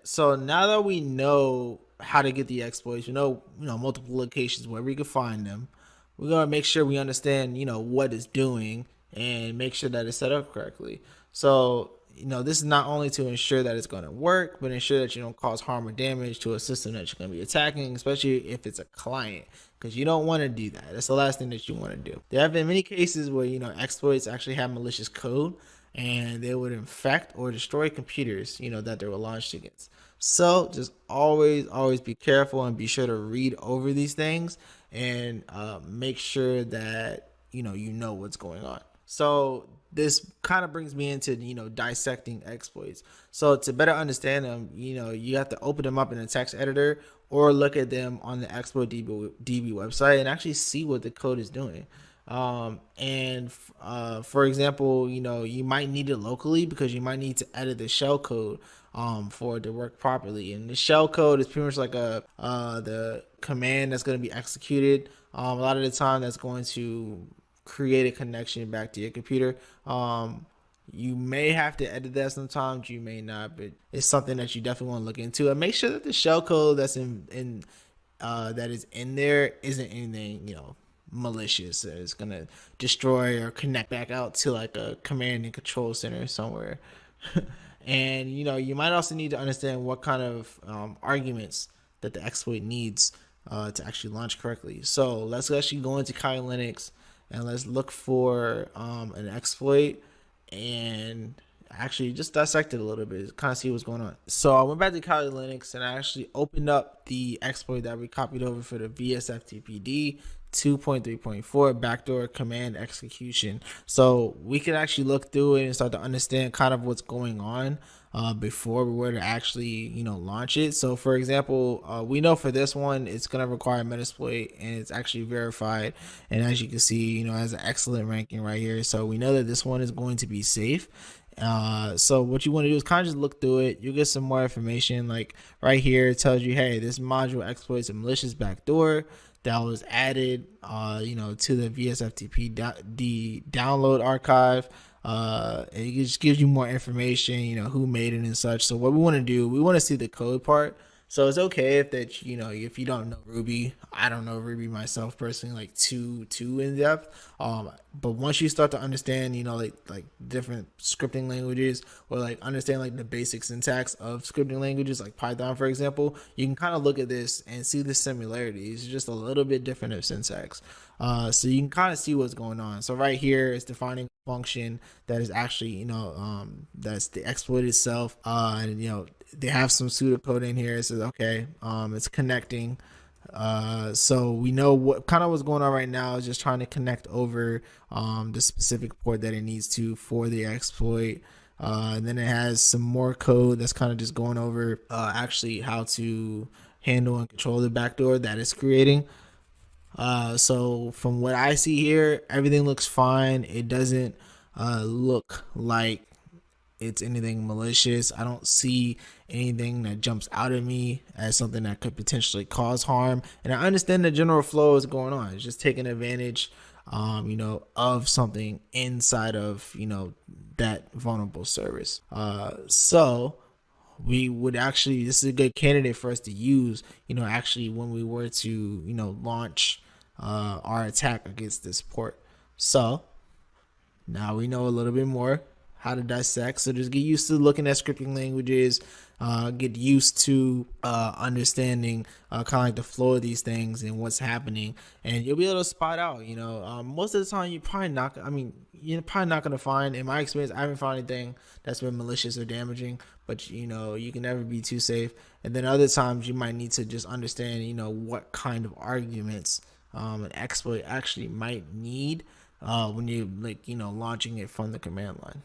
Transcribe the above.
So now that we know how to get the exploits, we know multiple locations where we can find them. We're gonna make sure we understand what it's doing and make sure that it's set up correctly. So this is not only to ensure that it's going to work, but ensure that you don't cause harm or damage to a system that you're going to be attacking, especially if it's a client, because you don't want to do that. That's the last thing that you want to do. There have been many cases where exploits actually have malicious code, and they would infect or destroy computers that they were launched against. So just always be careful and be sure to read over these things and make sure that you know what's going on. So this kind of brings me into dissecting exploits. So to better understand them, you have to open them up in a text editor or look at them on the exploit DB website and actually see what the code is doing. For example, you might need it locally because you might need to edit the shell code for it to work properly. And the shell code is pretty much like the command that's going to be executed. A lot of the time, that's going to create a connection back to your computer. You may have to edit that sometimes, you may not, but it's something that you definitely want to look into and make sure that the shell code that's in that is in there isn't anything malicious that is gonna destroy or connect back out to like a command and control center somewhere. And you might also need to understand what kind of arguments that the exploit needs to actually launch correctly. So let's actually go into Kali Linux and let's look for an exploit and actually just dissect it a little bit, kind of see what's going on. So I went back to Kali Linux and I actually opened up the exploit that we copied over for the VSFTPD 2.3.4 backdoor command execution. So we can actually look through it and start to understand kind of what's going on before we were to actually launch it. So for example, we know for this one it's going to require Metasploit and it's actually verified, and as you can see has an excellent ranking right here. So we know that this one is going to be safe. So what you want to do is kind of just look through it. You'll get some more information. Like right here it tells you, hey, this module exploits a malicious backdoor that was added to the VSFTP download archive. It just gives you more information, who made it and such. So what we want to do, we want to see the code part. So it's okay if that if you don't know Ruby. I don't know Ruby myself personally, like too in depth. But once you start to understand, like different scripting languages, or like understand like the basic syntax of scripting languages, like Python, for example, you can kind of look at this and see the similarities. It's just a little bit different of syntax. So you can kind of see what's going on. So right here is defining a function that is actually, that's the exploit itself. And they have some pseudocode in here. It says, okay, it's connecting. So we know what kind of what's going on right now is just trying to connect over the specific port that it needs to for the exploit. And then it has some more code that's kind of just going over actually how to handle and control the backdoor that it's creating. So from what I see here, everything looks fine. It doesn't look like it's anything malicious. I don't see anything that jumps out at me as something that could potentially cause harm. And I understand the general flow is going on. It's just taking advantage, of something inside of, that vulnerable service. So we would actually, this is a good candidate for us to use, actually when we were to, launch our attack against this port. So now we know a little bit more how to dissect. So just get used to looking at scripting languages, get used to understanding kind of like the flow of these things and what's happening, and you'll be able to spot out. Most of the time you're probably not. You're probably not gonna find. In my experience, I haven't found anything that's been malicious or damaging. But you can never be too safe. And then other times you might need to just understand, what kind of arguments an exploit actually might need when you launching it from the command line.